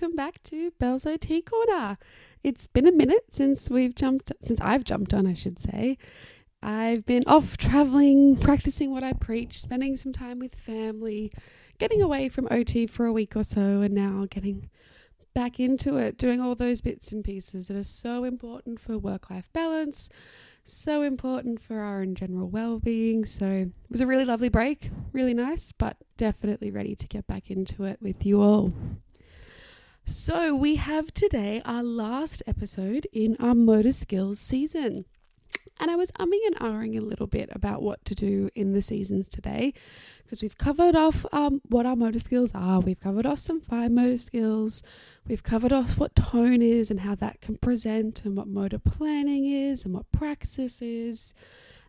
welcome back to Belle's OT Corner. It's been a minute since I've jumped on, I should say. I've been off traveling, practicing what I preach, spending some time with family, getting away from OT for a week or so, and now getting back into it, doing all those bits and pieces that are so important for work-life balance, so important for our own general well-being. So it was a really lovely break, really nice, but definitely ready to get back into it with you all. So we have today our last episode in our motor skills season. And I was umming and ahhing a little bit about what to do in the seasons today, because we've covered off what our motor skills are. We've covered off some fine motor skills. We've covered off what tone is and how that can present, and what motor planning is and what praxis is.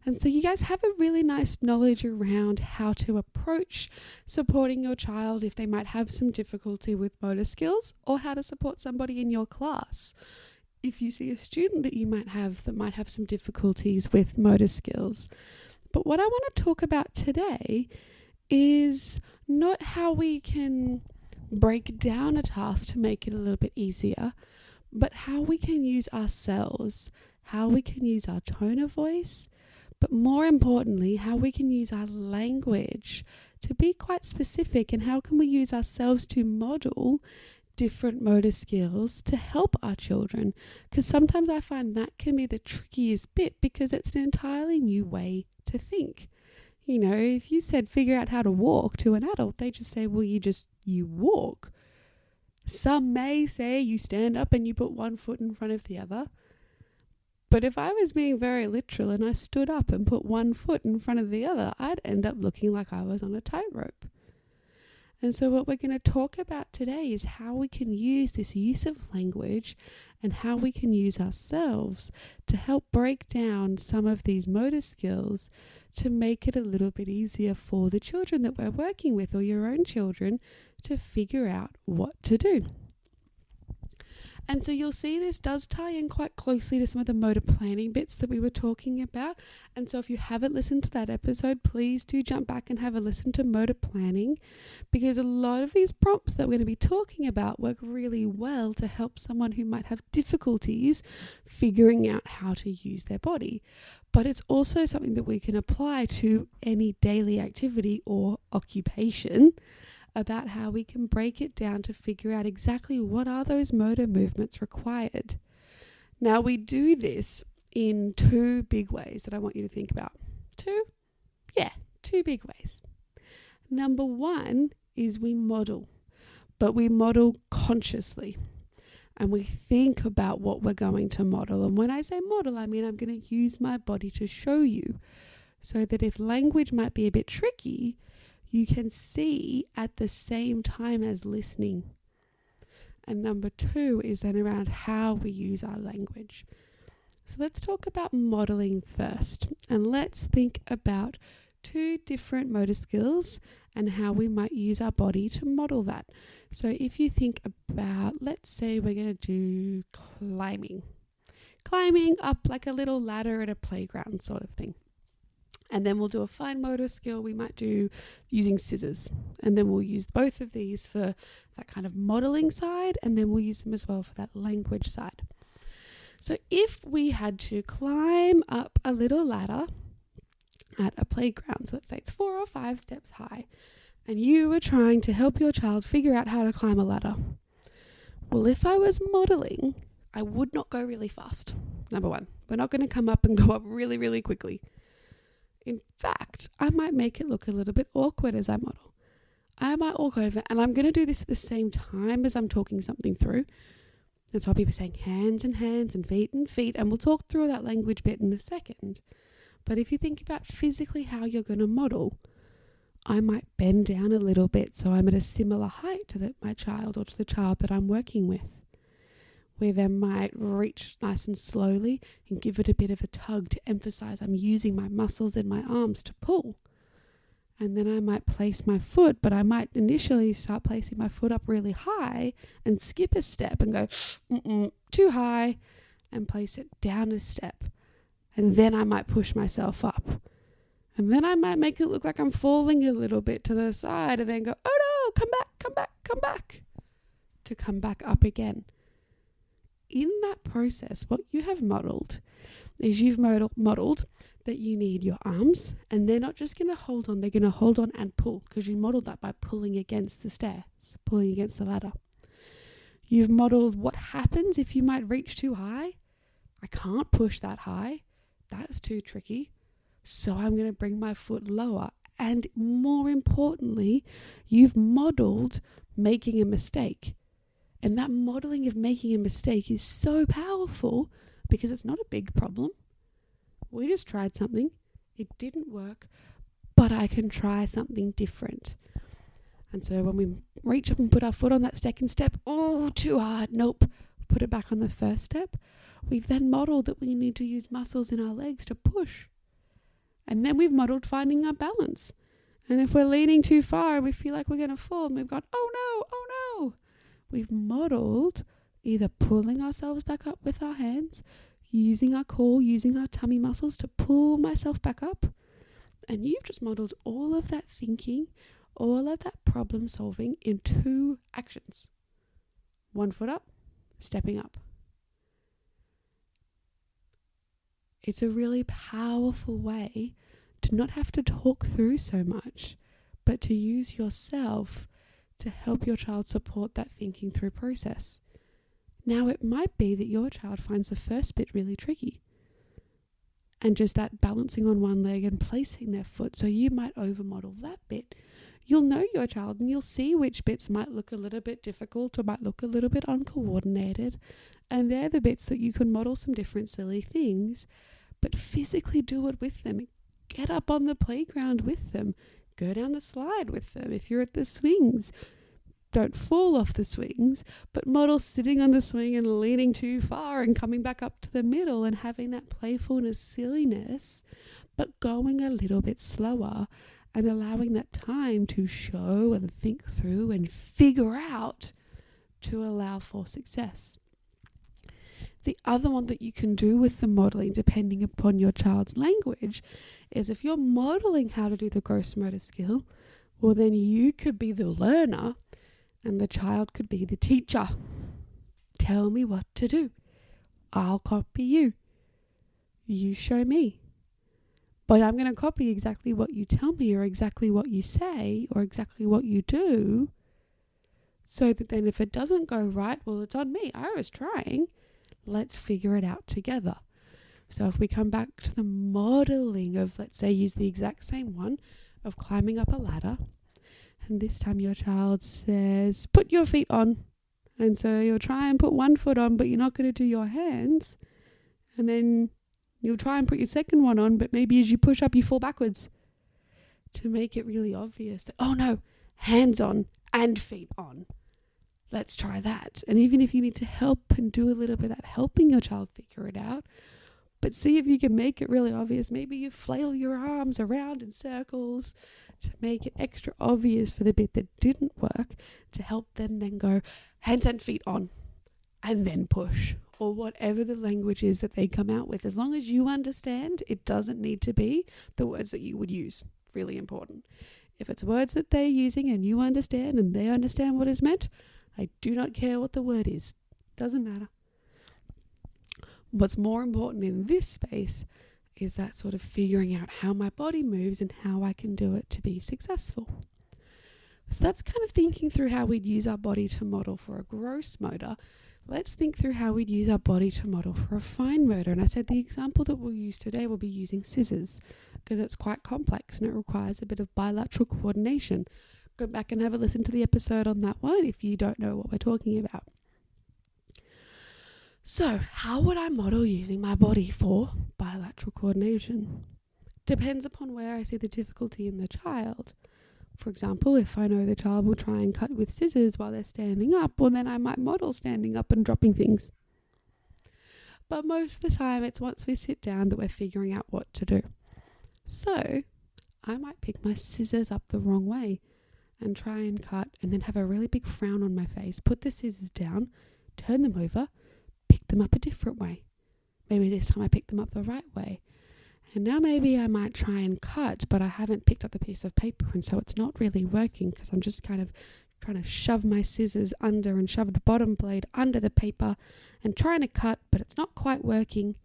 And so you guys have a really nice knowledge around how to approach supporting your child if they might have some difficulty with motor skills, or how to support somebody in your class if you see a student that might have some difficulties with motor skills. But what I want to talk about today is not how we can break down a task to make it a little bit easier, but how we can use ourselves, how we can use our tone of voice, but more importantly, how we can use our language to be quite specific, and how can we use ourselves to model different motor skills to help our children. Because sometimes I find that can be the trickiest bit, because it's an entirely new way to think. You know, if you said figure out how to walk to an adult, they just say, well, you walk. Some may say you stand up and you put one foot in front of the other. But if I was being very literal and I stood up and put one foot in front of the other, I'd end up looking like I was on a tightrope. And so what we're going to talk about today is how we can use this use of language and how we can use ourselves to help break down some of these motor skills to make it a little bit easier for the children that we're working with, or your own children, to figure out what to do. And so you'll see this does tie in quite closely to some of the motor planning bits that we were talking about. And so if you haven't listened to that episode, please do jump back and have a listen to motor planning, because a lot of these prompts that we're going to be talking about work really well to help someone who might have difficulties figuring out how to use their body. But it's also something that we can apply to any daily activity or occupation, about how we can break it down to figure out exactly what are those motor movements required. Now, we do this in two big ways that I want you to think about. Two big ways. Number one is we model, but we model consciously. And we think about what we're going to model. And when I say model, I mean I'm going to use my body to show you, so that if language might be a bit tricky, you can see at the same time as listening. And number two is then around how we use our language. So let's talk about modeling first. And let's think about two different motor skills and how we might use our body to model that. So if you think about, let's say we're going to do climbing up like a little ladder at a playground sort of thing. And then we'll do a fine motor skill we might do using scissors. And then we'll use both of these for that kind of modeling side, and then we'll use them as well for that language side. So if we had to climb up a little ladder at a playground, so let's say it's 4 or 5 steps high, and you were trying to help your child figure out how to climb a ladder. Well, if I was modeling, I would not go really fast. Number one, we're not going to come up and go up really, really quickly. In fact, I might make it look a little bit awkward as I model. I might walk over, and I'm going to do this at the same time as I'm talking something through. That's why people are saying hands and hands and feet, and we'll talk through that language bit in a second. But if you think about physically how you're going to model, I might bend down a little bit so I'm at a similar height to my child, or to the child that I'm working with. We then might reach nice and slowly and give it a bit of a tug to emphasize I'm using my muscles in my arms to pull. And then I might place my foot, but I might initially start placing my foot up really high and skip a step and go too high, and place it down a step. And then I might push myself up. And then I might make it look like I'm falling a little bit to the side, and then go, oh no, come back. to come back up again. In that process, what you have modelled is you've modelled that you need your arms, and they're not just going to hold on, they're going to hold on and pull, because you modelled that by pulling against the stairs, pulling against the ladder. You've modelled what happens if you might reach too high. I can't push that high. That's too tricky. So I'm going to bring my foot lower. And more importantly, you've modelled making a mistake. And that modelling of making a mistake is so powerful because it's not a big problem. We just tried something. It didn't work, but I can try something different. And so when we reach up and put our foot on that second step, oh, too hard, nope, put it back on the first step. We've then modelled that we need to use muscles in our legs to push. And then we've modelled finding our balance. And if we're leaning too far and we feel like we're going to fall, and we've gone, oh no, we've modelled either pulling ourselves back up with our hands, using our core, using our tummy muscles to pull myself back up. And you've just modelled all of that thinking, all of that problem solving in 2 actions. 1 foot up, stepping up. It's a really powerful way to not have to talk through so much, but to use yourself to help your child support that thinking through process. Now, it might be that your child finds the first bit really tricky, and just that balancing on one leg and placing their foot, so you might over-model that bit. You'll know your child and you'll see which bits might look a little bit difficult or might look a little bit uncoordinated, and they're the bits that you can model some different silly things, but physically do it with them. Get up on the playground with them. Go down the slide with them. If you're at the swings, don't fall off the swings, but model sitting on the swing and leaning too far and coming back up to the middle and having that playfulness, silliness, but going a little bit slower and allowing that time to show and think through and figure out to allow for success. The other one that you can do with the modelling, depending upon your child's language, is if you're modelling how to do the gross motor skill, well, then you could be the learner and the child could be the teacher. Tell me what to do. I'll copy you. You show me. But I'm going to copy exactly what you tell me or exactly what you say or exactly what you do, so that then if it doesn't go right, well, it's on me. I was trying. Let's figure it out together. So if we come back to the modelling of, let's say, use the exact same one of climbing up a ladder, and this time your child says, put your feet on. And so you'll try and put 1 foot on, but you're not going to do your hands. And then you'll try and put your second one on, but maybe as you push up, you fall backwards. To make it really obvious that, oh no, hands on and feet on. Let's try that. And even if you need to help and do a little bit of that, helping your child figure it out, but see if you can make it really obvious. Maybe you flail your arms around in circles to make it extra obvious for the bit that didn't work, to help them then go hands and feet on and then push, or whatever the language is that they come out with. As long as you understand, it doesn't need to be the words that you would use. Really important. If it's words that they're using and you understand and they understand what is meant, I do not care what the word is. Doesn't matter. What's more important in this space is that sort of figuring out how my body moves and how I can do it to be successful. So that's kind of thinking through how we'd use our body to model for a gross motor. Let's think through how we'd use our body to model for a fine motor. And I said the example that we'll use today will be using scissors, because it's quite complex and it requires a bit of bilateral coordination. Go back and have a listen to the episode on that one if you don't know what we're talking about. So, how would I model using my body for bilateral coordination? Depends upon where I see the difficulty in the child. For example, if I know the child will try and cut with scissors while they're standing up, well, then I might model standing up and dropping things. But most of the time, it's once we sit down that we're figuring out what to do. So, I might pick my scissors up the wrong way and try and cut, and then have a really big frown on my face, put the scissors down, turn them over, pick them up a different way. Maybe this time I pick them up the right way. And now maybe I might try and cut, but I haven't picked up the piece of paper, and so it's not really working because I'm just kind of trying to shove my scissors under and shove the bottom blade under the paper and trying to cut, but it's not quite working.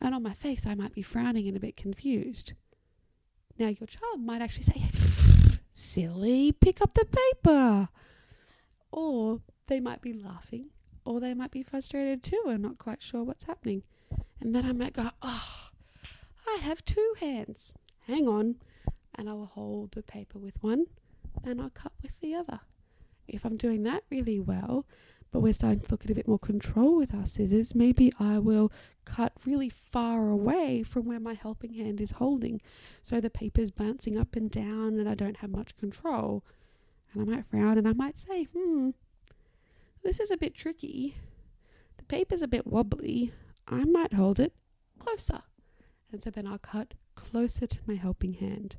And on my face, I might be frowning and a bit confused. Now, your child might actually say, silly, pick up the paper. Or they might be laughing, or they might be frustrated too and not quite sure what's happening. And then I might go, I have two hands. Hang on. And I'll hold the paper with one and I'll cut with the other. If I'm doing that really well, but we're starting to look at a bit more control with our scissors, maybe I will cut really far away from where my helping hand is holding. So the paper's bouncing up and down and I don't have much control. And I might frown and I might say, this is a bit tricky. The paper's a bit wobbly. I might hold it closer. And so then I'll cut closer to my helping hand.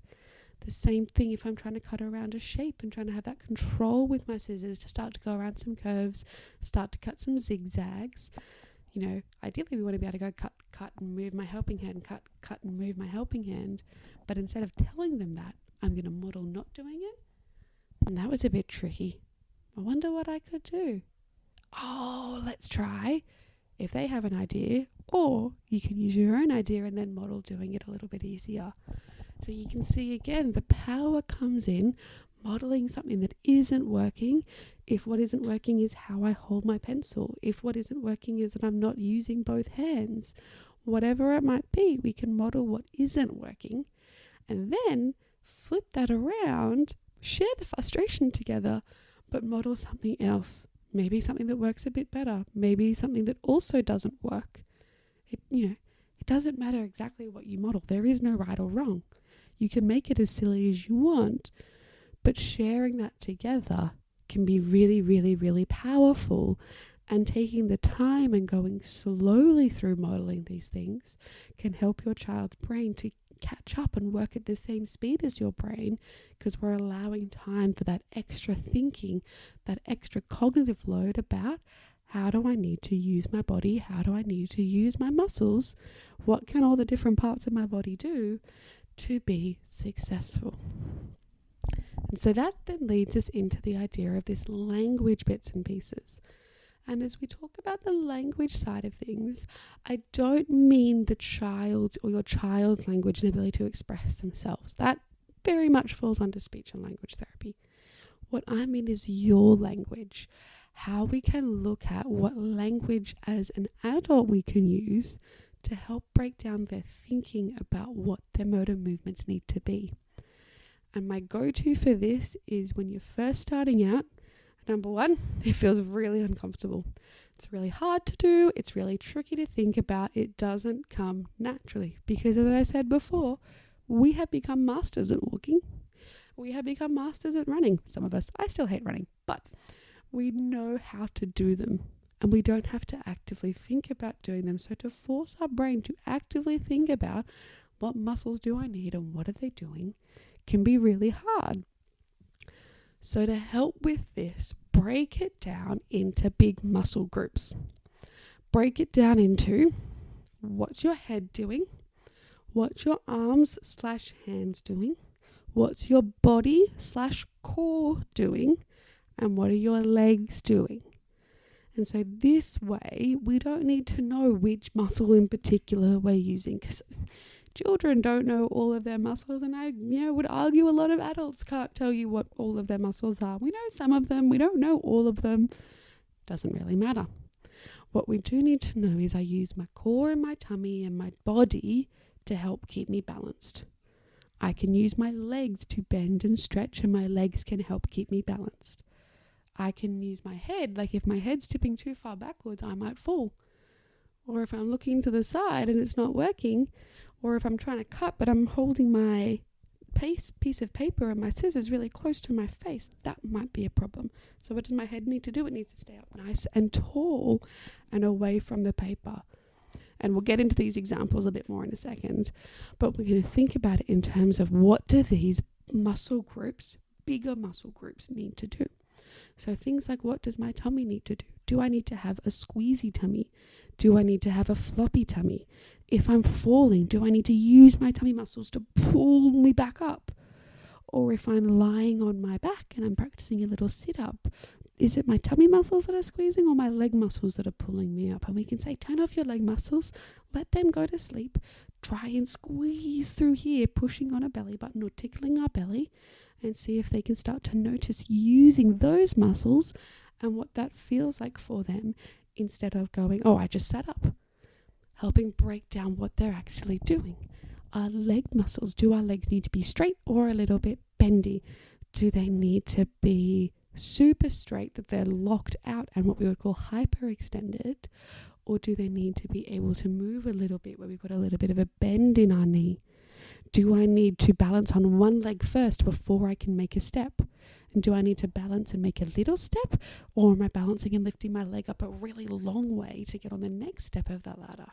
The same thing if I'm trying to cut around a shape and trying to have that control with my scissors to start to go around some curves, start to cut some zigzags. You know, ideally we want to be able to go cut and move my helping hand, cut and move my helping hand. But instead of telling them that, I'm going to model not doing it. And that was a bit tricky. I wonder what I could do. Oh, let's try. If they have an idea, or you can use your own idea and then model doing it a little bit easier. So you can see again, the power comes in modeling something that isn't working. If what isn't working is how I hold my pencil, if what isn't working is that I'm not using both hands, whatever it might be, we can model what isn't working and then flip that around, share the frustration together, but model something else. Maybe something that works a bit better. Maybe something that also doesn't work. It doesn't matter exactly what you model. There is no right or wrong. You can make it as silly as you want, but sharing that together can be really, really, really powerful. And taking the time and going slowly through modeling these things can help your child's brain to catch up and work at the same speed as your brain, because we're allowing time for that extra thinking, that extra cognitive load about how do I need to use my body, how do I need to use my muscles, what can all the different parts of my body do to be successful. And so that then leads us into the idea of this language bits and pieces. And as we talk about the language side of things, I don't mean the child's or your child's language and ability to express themselves. That very much falls under speech and language therapy. What I mean is your language, how we can look at what language as an adult we can use to help break down their thinking about what their motor movements need to be. And my go-to for this is when you're first starting out, number one, it feels really uncomfortable. It's really hard to do. It's really tricky to think about. It doesn't come naturally because, as I said before, we have become masters at walking. We have become masters at running. Some of us, I still hate running, but we know how to do them and we don't have to actively think about doing them. So to force our brain to actively think about what muscles do I need and what are they doing can be really hard. So to help with this, break it down into big muscle groups. Break it down into what's your head doing, what's your arms/hands doing, what's your body/core doing, and what are your legs doing. And so this way, we don't need to know which muscle in particular we're using, because children don't know all of their muscles, and I would argue a lot of adults can't tell you what all of their muscles are. We know some of them, we don't know all of them. Doesn't really matter. What we do need to know is I use my core and my tummy and my body to help keep me balanced. I can use my legs to bend and stretch, and my legs can help keep me balanced. I can use my head, like if my head's tipping too far backwards, I might fall. Or if I'm looking to the side and it's not working, or if I'm trying to cut but I'm holding my piece of paper and my scissors really close to my face, that might be a problem. So what does my head need to do? It needs to stay up nice and tall and away from the paper. And we'll get into these examples a bit more in a second, but we're going to think about it in terms of what do these muscle groups, bigger muscle groups, need to do. So things like, what does my tummy need to do? Do I need to have a squeezy tummy? Do I need to have a floppy tummy? If I'm falling, do I need to use my tummy muscles to pull me back up? Or if I'm lying on my back and I'm practicing a little sit-up, is it my tummy muscles that are squeezing or my leg muscles that are pulling me up? And we can say, turn off your leg muscles, let them go to sleep. Try and squeeze through here, pushing on a belly button or tickling our belly, and see if they can start to notice using those muscles and what that feels like for them, instead of going, oh, I just sat up. Helping break down what they're actually doing. Our leg muscles, do our legs need to be straight or a little bit bendy? Do they need to be super straight that they're locked out and what we would call hyperextended? Or do they need to be able to move a little bit where we've got a little bit of a bend in our knee? Do I need to balance on one leg first before I can make a step? And do I need to balance and make a little step? Or am I balancing and lifting my leg up a really long way to get on the next step of that ladder?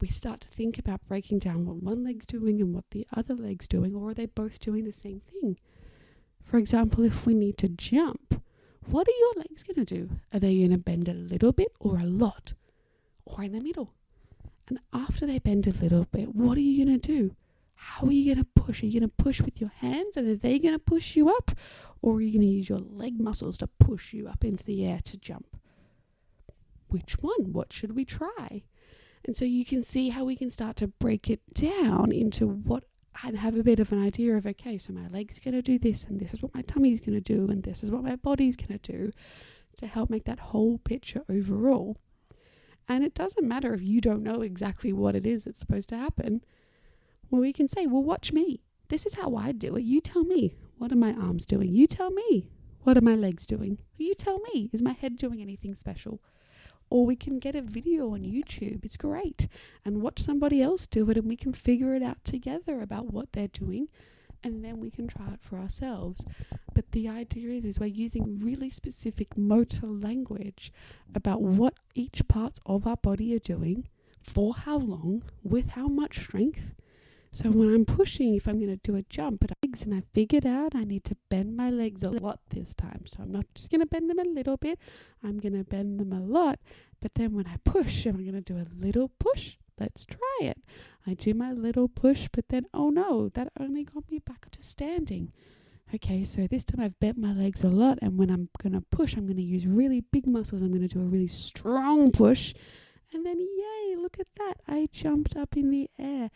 We start to think about breaking down what one leg's doing and what the other leg's doing, or are they both doing the same thing? For example, if we need to jump, what are your legs going to do? Are they going to bend a little bit or a lot? Or in the middle? And after they bend a little bit, what are you going to do? How are you going to push? Are you going to push with your hands and are they going to push you up? Or are you going to use your leg muscles to push you up into the air to jump? Which one? What should we try? And so you can see how we can start to break it down into what, and have a bit of an idea of, okay, so my leg's going to do this, and this is what my tummy's going to do, and this is what my body's going to do, to help make that whole picture overall. And it doesn't matter if you don't know exactly what it is that's supposed to happen. Well, we can say, well, watch me. This is how I do it. You tell me. What are my arms doing? You tell me. What are my legs doing? You tell me. Is my head doing anything special? Or we can get a video on YouTube, it's great, and watch somebody else do it, and we can figure it out together about what they're doing, and then we can try it for ourselves. But the idea is we're using really specific motor language about what each parts of our body are doing, for how long, with how much strength. So when I'm pushing, if I'm going to do a jump at legs, and I figured out I need to bend my legs a lot this time. So I'm not just going to bend them a little bit. I'm going to bend them a lot. But then when I push, I'm going to do a little push. Let's try it. I do my little push, but then, oh no, that only got me back to standing. Okay, so this time I've bent my legs a lot. And when I'm going to push, I'm going to use really big muscles. I'm going to do a really strong push. And then, yay, look at that. I jumped up in the air.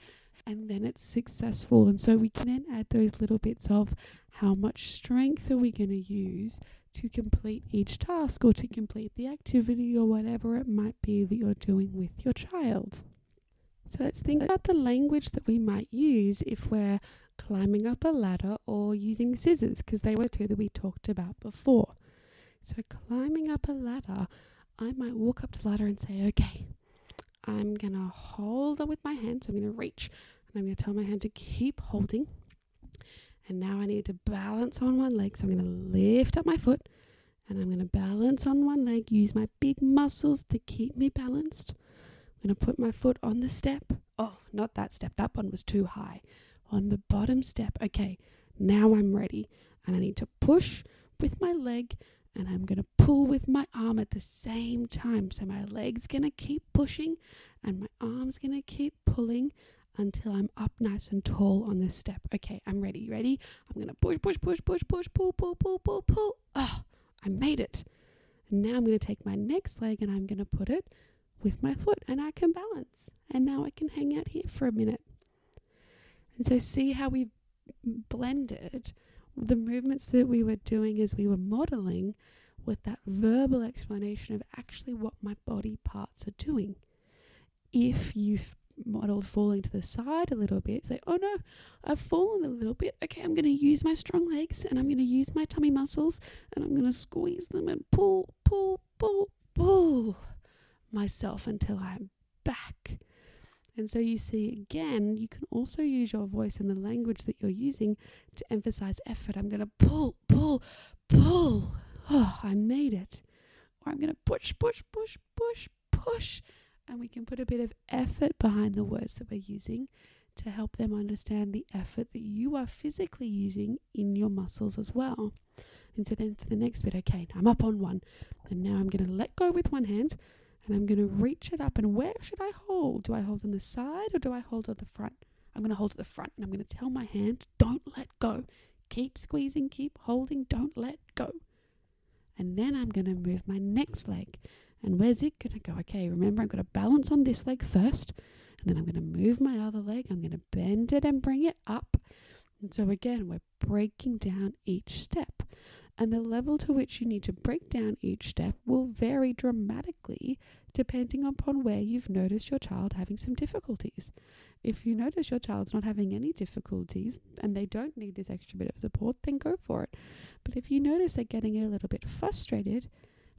And then it's successful. And so we can then add those little bits of how much strength are we going to use to complete each task, or to complete the activity, or whatever it might be that you're doing with your child. So let's think about the language that we might use if we're climbing up a ladder or using scissors, because they were two that we talked about before. So climbing up a ladder, I might walk up to the ladder and say, okay, I'm going to hold on with my hand. So I'm going to reach, and I'm going to tell my hand to keep holding. And now I need to balance on one leg. So I'm going to lift up my foot, and I'm going to balance on one leg, use my big muscles to keep me balanced. I'm going to put my foot on the step. Oh, not that step. That one was too high. On the bottom step. Okay, now I'm ready. And I need to push with my leg, and I'm going to pull with my arm at the same time. So my leg's going to keep pushing and my arm's going to keep pulling until I'm up nice and tall on this step. Okay, I'm ready. Ready? I'm going to push, pull. Oh, I made it. And now I'm going to take my next leg and I'm going to put it with my foot, and I can balance. And now I can hang out here for a minute. And so see how we blended the movements that we were doing as we were modeling with that verbal explanation of actually what my body parts are doing. If you've modeled falling to the side a little bit, say, oh no, I've fallen a little bit. Okay, I'm going to use my strong legs, and I'm going to use my tummy muscles, and I'm going to squeeze them and pull myself until I'm back. And so you see, again, you can also use your voice and the language that you're using to emphasize effort. I'm going to pull. Oh, I made it. Or I'm going to push. And we can put a bit of effort behind the words that we're using to help them understand the effort that you are physically using in your muscles as well. And so then for the next bit, okay, I'm up on one. And now I'm going to let go with one hand. And I'm going to reach it up. And where should I hold? Do I hold on the side or do I hold on the front? I'm going to hold at the front, and I'm going to tell my hand, don't let go. Keep squeezing, keep holding, don't let go. And then I'm going to move my next leg. And where's it going to go? Okay, remember, I'm going to balance on this leg first, and then I'm going to move my other leg. I'm going to bend it and bring it up. And so again, we're breaking down each step. And the level to which you need to break down each step will vary dramatically depending upon where you've noticed your child having some difficulties. If you notice your child's not having any difficulties and they don't need this extra bit of support, then go for it. But if you notice they're getting a little bit frustrated,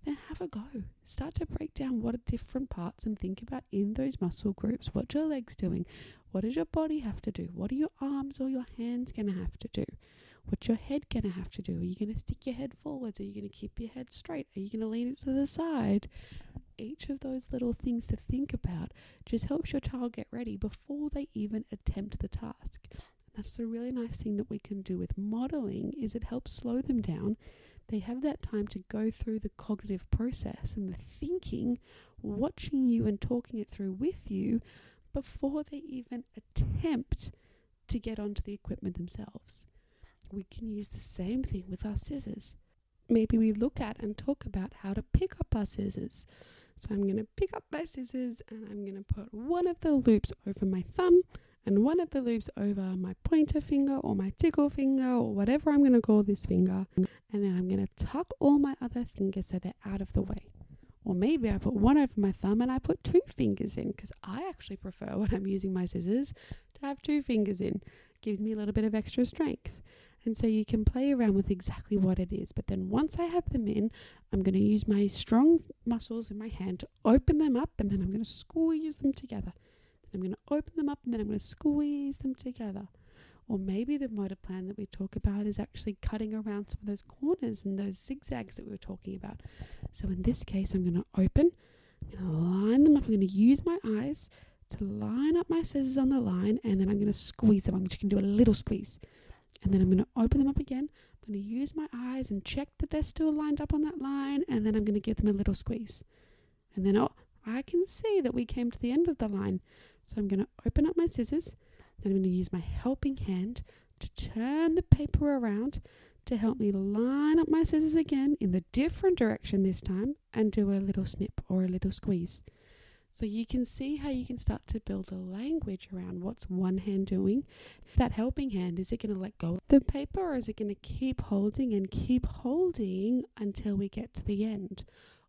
then have a go. Start to break down what are different parts and think about in those muscle groups, what your legs doing, what does your body have to do, what are your arms or your hands going to have to do. What's your head going to have to do? Are you going to stick your head forwards? Are you going to keep your head straight? Are you going to lean it to the side? Each of those little things to think about just helps your child get ready before they even attempt the task. And that's the really nice thing that we can do with modeling, is it helps slow them down. They have that time to go through the cognitive process and the thinking, watching you and talking it through with you before they even attempt to get onto the equipment themselves. We can use the same thing with our scissors. Maybe we look at and talk about how to pick up our scissors. So I'm going to pick up my scissors and I'm going to put one of the loops over my thumb and one of the loops over my pointer finger or my tickle finger or whatever I'm going to call this finger. And then I'm going to tuck all my other fingers so they're out of the way. Or maybe I put one over my thumb and I put 2 fingers in, because I actually prefer, when I'm using my scissors, to have 2 fingers in. It gives me a little bit of extra strength. And so you can play around with exactly what it is. But then once I have them in, I'm going to use my strong muscles in my hand to open them up, and then I'm going to squeeze them together. Then I'm going to open them up, and then I'm going to squeeze them together. Or maybe the motor plan that we talk about is actually cutting around some of those corners and those zigzags that we were talking about. So in this case, I'm going to open, I'm going to line them up. I'm going to use my eyes to line up my scissors on the line, and then I'm going to squeeze them. I'm just going to do a little squeeze. And then I'm going to open them up again. I'm going to use my eyes and check that they're still lined up on that line. And then I'm going to give them a little squeeze. And then I can see that we came to the end of the line. So I'm going to open up my scissors. Then I'm going to use my helping hand to turn the paper around to help me line up my scissors again in the different direction this time and do a little snip or a little squeeze. So you can see how you can start to build a language around what's one hand doing. That helping hand, is it going to let go of the paper, or is it going to keep holding until we get to the end?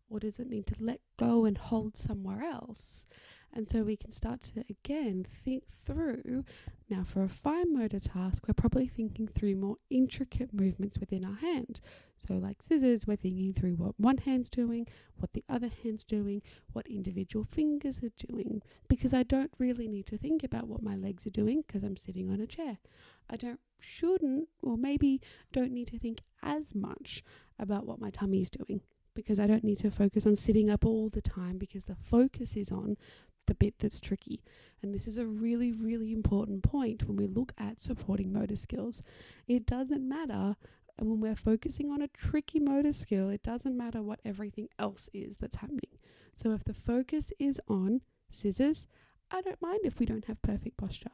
Or does it need to let go and hold somewhere else? And so we can start to, again, think through. Now, for a fine motor task, we're probably thinking through more intricate movements within our hand. So like scissors, we're thinking through what one hand's doing, what the other hand's doing, what individual fingers are doing. Because I don't really need to think about what my legs are doing because I'm sitting on a chair. I shouldn't, or maybe don't need to think as much about what my tummy's doing, because I don't need to focus on sitting up all the time, because the focus is on the bit that's tricky. And this is a really, really important point when we look at supporting motor skills. It doesn't matter, and when we're focusing on a tricky motor skill, it doesn't matter what everything else is that's happening. So if the focus is on scissors, I don't mind if we don't have perfect posture.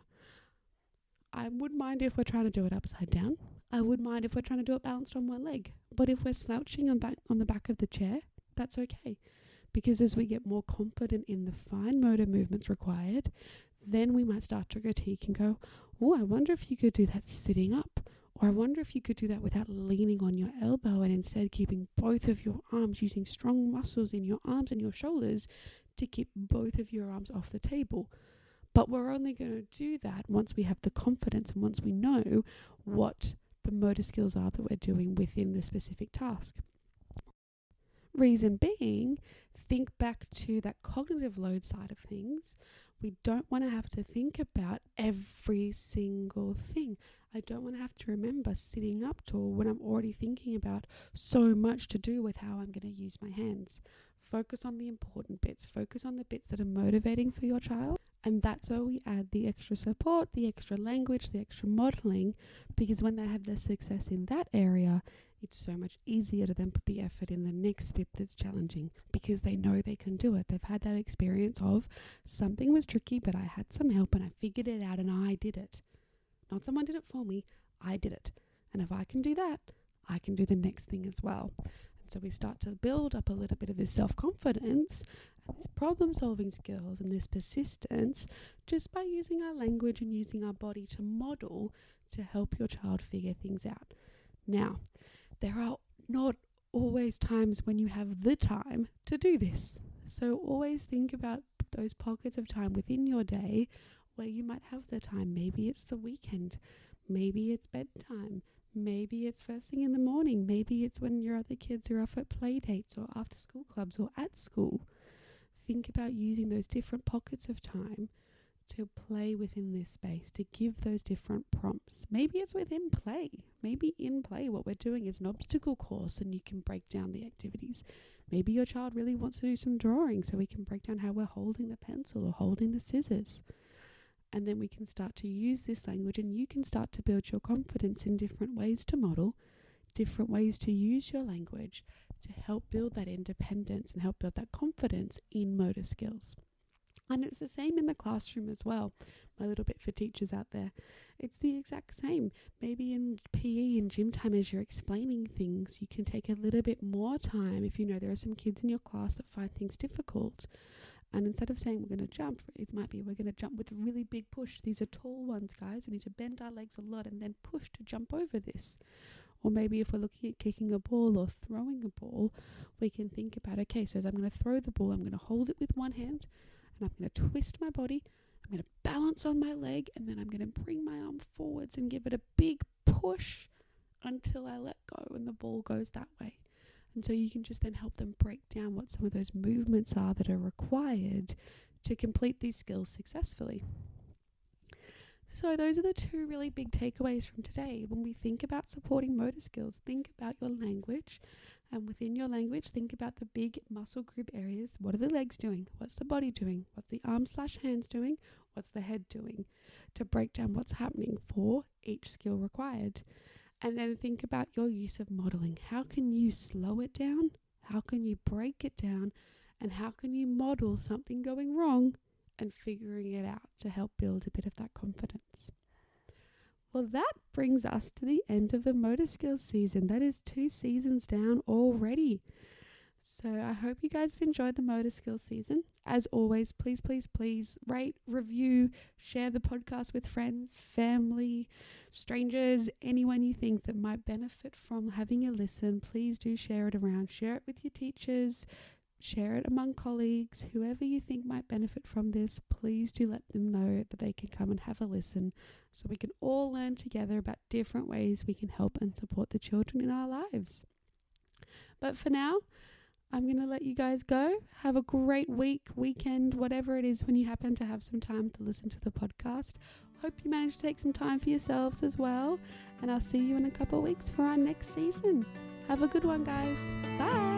I would mind if we're trying to do it upside down. I would mind if we're trying to do it balanced on one leg. But if we're slouching on the back of the chair, that's okay. Because as we get more confident in the fine motor movements required, then we might start to critique and go, oh, I wonder if you could do that sitting up. Or I wonder if you could do that without leaning on your elbow and instead keeping both of your arms, using strong muscles in your arms and your shoulders to keep both of your arms off the table. But we're only going to do that once we have the confidence and once we know what the motor skills are that we're doing within the specific task. Reason being, think back to that cognitive load side of things. We don't want to have to think about every single thing. I don't want to have to remember sitting up tall when I'm already thinking about so much to do with how I'm going to use my hands. Focus on the important bits. Focus on the bits that are motivating for your child. And that's where we add the extra support, the extra language, the extra modeling, because when they have the success in that area, it's so much easier to then put the effort in the next bit that's challenging, because they know they can do it. They've had that experience of something was tricky, but I had some help and I figured it out and I did it. Not someone did it for me, I did it. And if I can do that, I can do the next thing as well. And so we start to build up a little bit of this self-confidence and this problem-solving skills and this persistence just by using our language and using our body to model to help your child figure things out. Now, there are not always times when you have the time to do this. So always think about those pockets of time within your day where you might have the time. Maybe it's the weekend. Maybe it's bedtime. Maybe it's first thing in the morning. Maybe it's when your other kids are off at play dates or after school clubs or at school. Think about using those different pockets of time to play within this space, to give those different prompts. Maybe it's within play. Maybe in play what we're doing is an obstacle course and you can break down the activities. Maybe your child really wants to do some drawing, so we can break down how we're holding the pencil or holding the scissors. And then we can start to use this language and you can start to build your confidence in different ways to model, different ways to use your language to help build that independence and help build that confidence in motor skills. And it's the same in the classroom as well. My little bit for teachers out there. It's the exact same. Maybe in PE and gym time, as you're explaining things, you can take a little bit more time if you know there are some kids in your class that find things difficult. And instead of saying we're going to jump, it might be we're going to jump with a really big push. These are tall ones, guys. We need to bend our legs a lot and then push to jump over this. Or maybe if we're looking at kicking a ball or throwing a ball, we can think about, okay, so as I'm going to throw the ball, I'm going to hold it with one hand and I'm going to twist my body. I'm going to balance on my leg and then I'm going to bring my arm forwards and give it a big push until I let go and the ball goes that way. And so you can just then help them break down what some of those movements are that are required to complete these skills successfully. So those are the two really big takeaways from today. When we think about supporting motor skills, think about your language. And within your language, think about the big muscle group areas. What are the legs doing? What's the body doing? What's the arms/hands doing? What's the head doing? To break down what's happening for each skill required. And then think about your use of modeling. How can you slow it down? How can you break it down? And how can you model something going wrong and figuring it out to help build a bit of that confidence? Well, that brings us to the end of the motor skills season. That is 2 seasons down already. So I hope you guys have enjoyed the motor skills season. As always, please, please, please rate, review, share the podcast with friends, family, strangers, anyone you think that might benefit from having a listen. Please do share it around. Share it with your teachers. Share it among colleagues. Whoever you think might benefit from this, please do let them know that they can come and have a listen so we can all learn together about different ways we can help and support the children in our lives. But for now, I'm going to let you guys go. Have a great week, weekend, whatever it is when you happen to have some time to listen to the podcast. Hope you manage to take some time for yourselves as well. And I'll see you in a couple of weeks for our next season. Have a good one, guys. Bye.